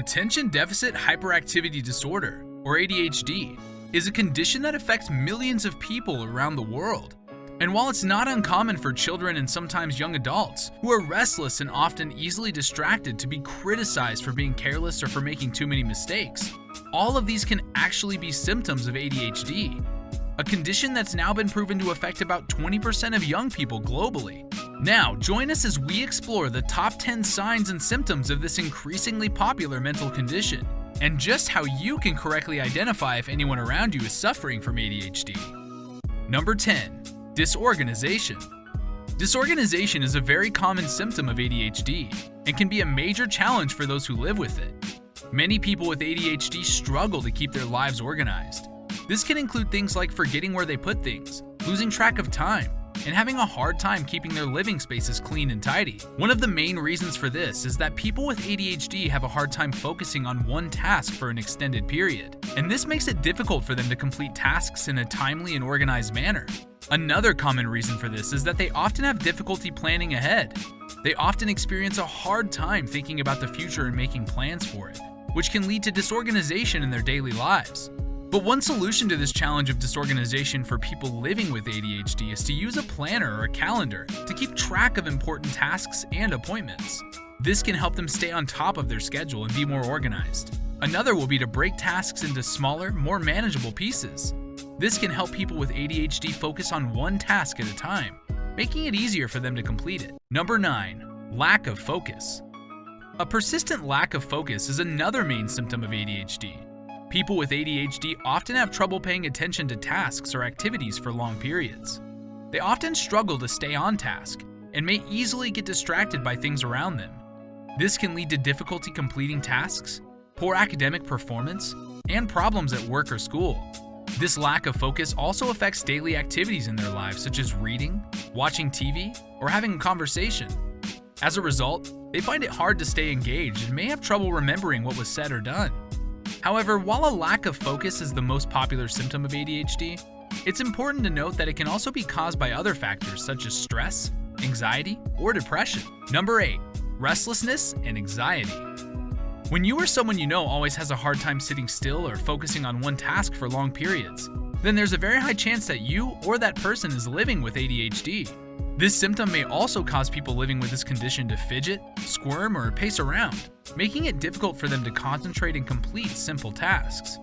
Attention Deficit Hyperactivity Disorder, or ADHD, is a condition that affects millions of people around the world. And while it's not uncommon for children and sometimes young adults who are restless and often easily distracted to be criticized for being careless or for making too many mistakes, all of these can actually be symptoms of ADHD, a condition that's now been proven to affect about 20% of young people globally. Now, join us as we explore the top 10 signs and symptoms of this increasingly popular mental condition, and just how you can correctly identify if anyone around you is suffering from ADHD. Number 10. Disorganization. Disorganization is a very common symptom of ADHD and can be a major challenge for those who live with it. Many people with ADHD struggle to keep their lives organized. This can include things like forgetting where they put things, losing track of time, and having a hard time keeping their living spaces clean and tidy. One of the main reasons for this is that people with ADHD have a hard time focusing on one task for an extended period, and this makes it difficult for them to complete tasks in a timely and organized manner. Another common reason for this is that they often have difficulty planning ahead. They often experience a hard time thinking about the future and making plans for it, which can lead to disorganization in their daily lives. But one solution to this challenge of disorganization for people living with ADHD is to use a planner or a calendar to keep track of important tasks and appointments. This can help them stay on top of their schedule and be more organized. Another will be to break tasks into smaller, more manageable pieces. This can help people with ADHD focus on one task at a time, making it easier for them to complete it. Number 9. Lack of focus. A persistent lack of focus is another main symptom of ADHD. People with ADHD often have trouble paying attention to tasks or activities for long periods. They often struggle to stay on task and may easily get distracted by things around them. This can lead to difficulty completing tasks, poor academic performance, and problems at work or school. This lack of focus also affects daily activities in their lives, such as reading, watching TV, or having a conversation. As a result, they find it hard to stay engaged and may have trouble remembering what was said or done. However, while a lack of focus is the most popular symptom of ADHD, it's important to note that it can also be caused by other factors such as stress, anxiety, or depression. Number 8. Restlessness and Anxiety. When you or someone you know always has a hard time sitting still or focusing on one task for long periods, then there's a very high chance that you or that person is living with ADHD. This symptom may also cause people living with this condition to fidget, squirm, or pace around, making it difficult for them to concentrate and complete simple tasks.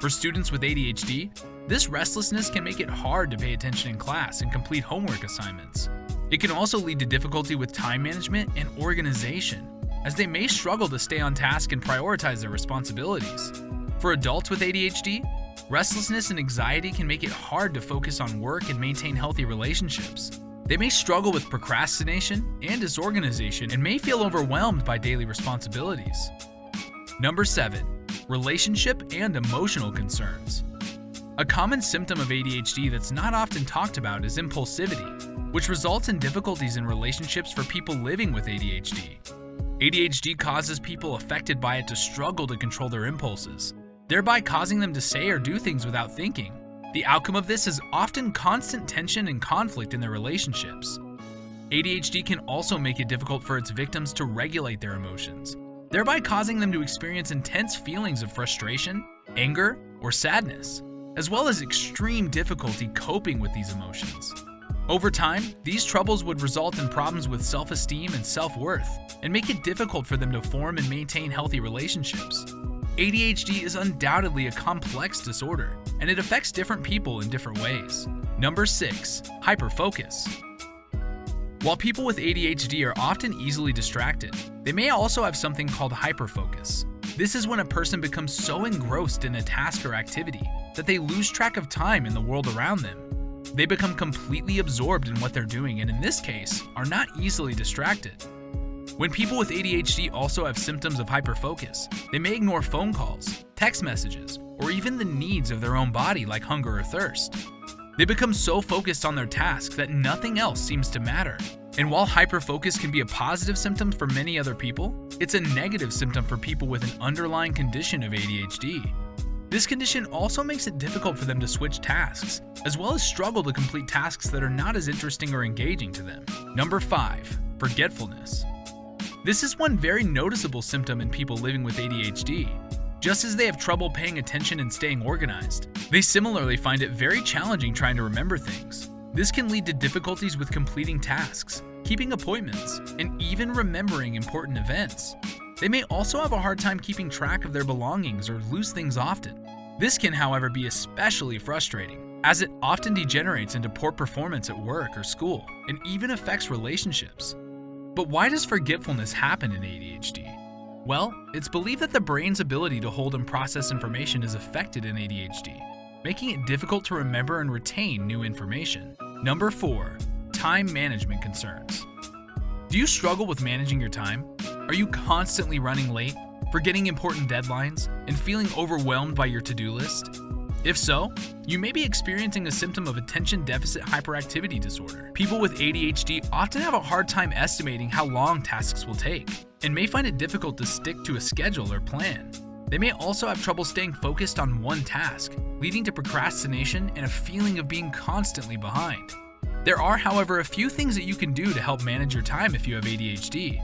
For students with ADHD, this restlessness can make it hard to pay attention in class and complete homework assignments. It can also lead to difficulty with time management and organization, as they may struggle to stay on task and prioritize their responsibilities. For adults with ADHD, restlessness and anxiety can make it hard to focus on work and maintain healthy relationships. They may struggle with procrastination and disorganization and may feel overwhelmed by daily responsibilities. Number 7. Relationship and emotional concerns. A common symptom of ADHD that's not often talked about is impulsivity, which results in difficulties in relationships for people living with ADHD. ADHD causes people affected by it to struggle to control their impulses, thereby causing them to say or do things without thinking. The outcome of this is often constant tension and conflict in their relationships. ADHD can also make it difficult for its victims to regulate their emotions, thereby causing them to experience intense feelings of frustration, anger, or sadness, as well as extreme difficulty coping with these emotions. Over time, these troubles would result in problems with self-esteem and self-worth, and make it difficult for them to form and maintain healthy relationships. ADHD is undoubtedly a complex disorder, and it affects different people in different ways. Number 6. Hyperfocus. While people with ADHD are often easily distracted, they may also have something called hyperfocus. This is when a person becomes so engrossed in a task or activity that they lose track of time in the world around them. They become completely absorbed in what they're doing, and in this case, are not easily distracted. When people with ADHD also have symptoms of hyperfocus, they may ignore phone calls, text messages, or even the needs of their own body like hunger or thirst. They become so focused on their task that nothing else seems to matter. And while hyperfocus can be a positive symptom for many other people, it's a negative symptom for people with an underlying condition of ADHD. This condition also makes it difficult for them to switch tasks, as well as struggle to complete tasks that are not as interesting or engaging to them. Number 5. Forgetfulness. This is one very noticeable symptom in people living with ADHD. Just as they have trouble paying attention and staying organized, they similarly find it very challenging trying to remember things. This can lead to difficulties with completing tasks, keeping appointments, and even remembering important events. They may also have a hard time keeping track of their belongings or lose things often. This can, however, be especially frustrating, as it often degenerates into poor performance at work or school, and even affects relationships. But why does forgetfulness happen in ADHD? Well, it's believed that the brain's ability to hold and process information is affected in ADHD, making it difficult to remember and retain new information. Number 4, time management concerns. Do you struggle with managing your time? Are you constantly running late, forgetting important deadlines, and feeling overwhelmed by your to-do list? If so, you may be experiencing a symptom of attention deficit hyperactivity disorder. People with ADHD often have a hard time estimating how long tasks will take, and may find it difficult to stick to a schedule or plan. They may also have trouble staying focused on one task, leading to procrastination and a feeling of being constantly behind. There are, however, a few things that you can do to help manage your time if you have ADHD.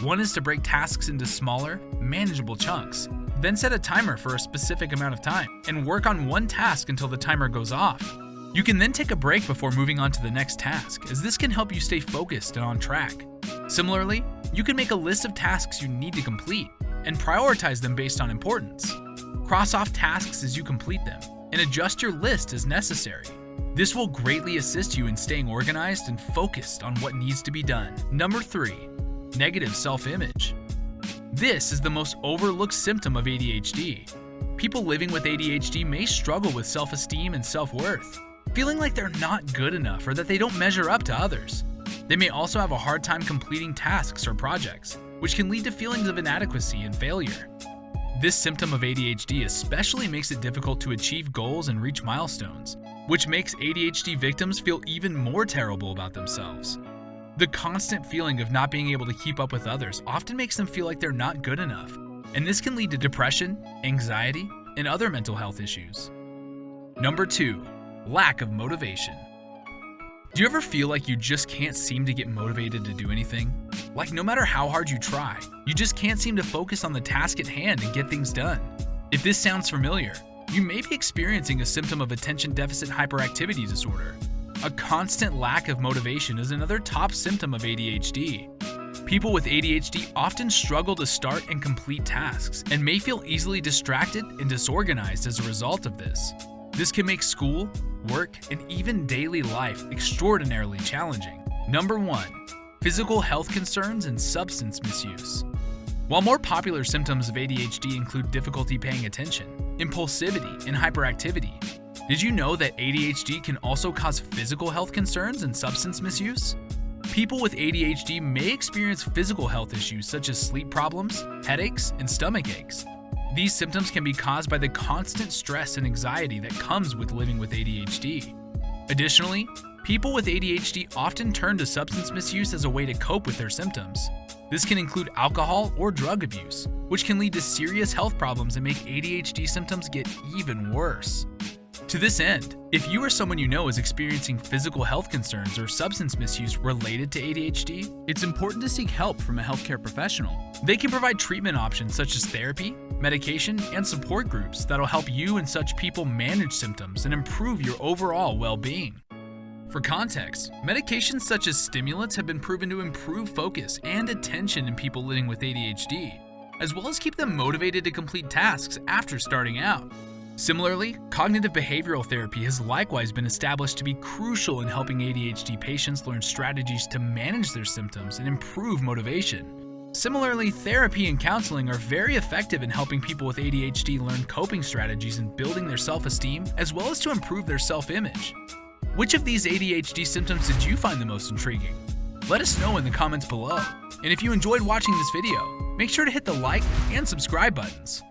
One is to break tasks into smaller, manageable chunks. Then set a timer for a specific amount of time and work on one task until the timer goes off. You can then take a break before moving on to the next task, as this can help you stay focused and on track. Similarly, you can make a list of tasks you need to complete and prioritize them based on importance. Cross off tasks as you complete them and adjust your list as necessary. This will greatly assist you in staying organized and focused on what needs to be done. Number 3, negative self-image. This is the most overlooked symptom of ADHD. People living with ADHD may struggle with self-esteem and self-worth, feeling like they're not good enough or that they don't measure up to others. They may also have a hard time completing tasks or projects, which can lead to feelings of inadequacy and failure. This symptom of ADHD especially makes it difficult to achieve goals and reach milestones, which makes ADHD victims feel even more terrible about themselves. The constant feeling of not being able to keep up with others often makes them feel like they're not good enough, and this can lead to depression, anxiety, and other mental health issues. Number 2, lack of motivation. Do you ever feel like you just can't seem to get motivated to do anything? Like no matter how hard you try, you just can't seem to focus on the task at hand and get things done? If this sounds familiar, you may be experiencing a symptom of attention deficit hyperactivity disorder. A constant lack of motivation is another top symptom of ADHD. People with ADHD often struggle to start and complete tasks and may feel easily distracted and disorganized as a result of this. This can make school, work, and even daily life extraordinarily challenging. Number 1, physical health concerns and substance misuse. While more popular symptoms of ADHD include difficulty paying attention, impulsivity, and hyperactivity, did you know that ADHD can also cause physical health concerns and substance misuse? People with ADHD may experience physical health issues such as sleep problems, headaches, and stomach aches. These symptoms can be caused by the constant stress and anxiety that comes with living with ADHD. Additionally, people with ADHD often turn to substance misuse as a way to cope with their symptoms. This can include alcohol or drug abuse, which can lead to serious health problems and make ADHD symptoms get even worse. To this end, if you or someone you know is experiencing physical health concerns or substance misuse related to ADHD, it's important to seek help from a healthcare professional. They can provide treatment options such as therapy, medication, and support groups that'll help you and such people manage symptoms and improve your overall well-being. For context, medications such as stimulants have been proven to improve focus and attention in people living with ADHD, as well as keep them motivated to complete tasks after starting out. Similarly, cognitive behavioral therapy has likewise been established to be crucial in helping ADHD patients learn strategies to manage their symptoms and improve motivation. Similarly, therapy and counseling are very effective in helping people with ADHD learn coping strategies and building their self-esteem, as well as to improve their self-image. Which of these ADHD symptoms did you find the most intriguing? Let us know in the comments below. And if you enjoyed watching this video, make sure to hit the like and subscribe buttons.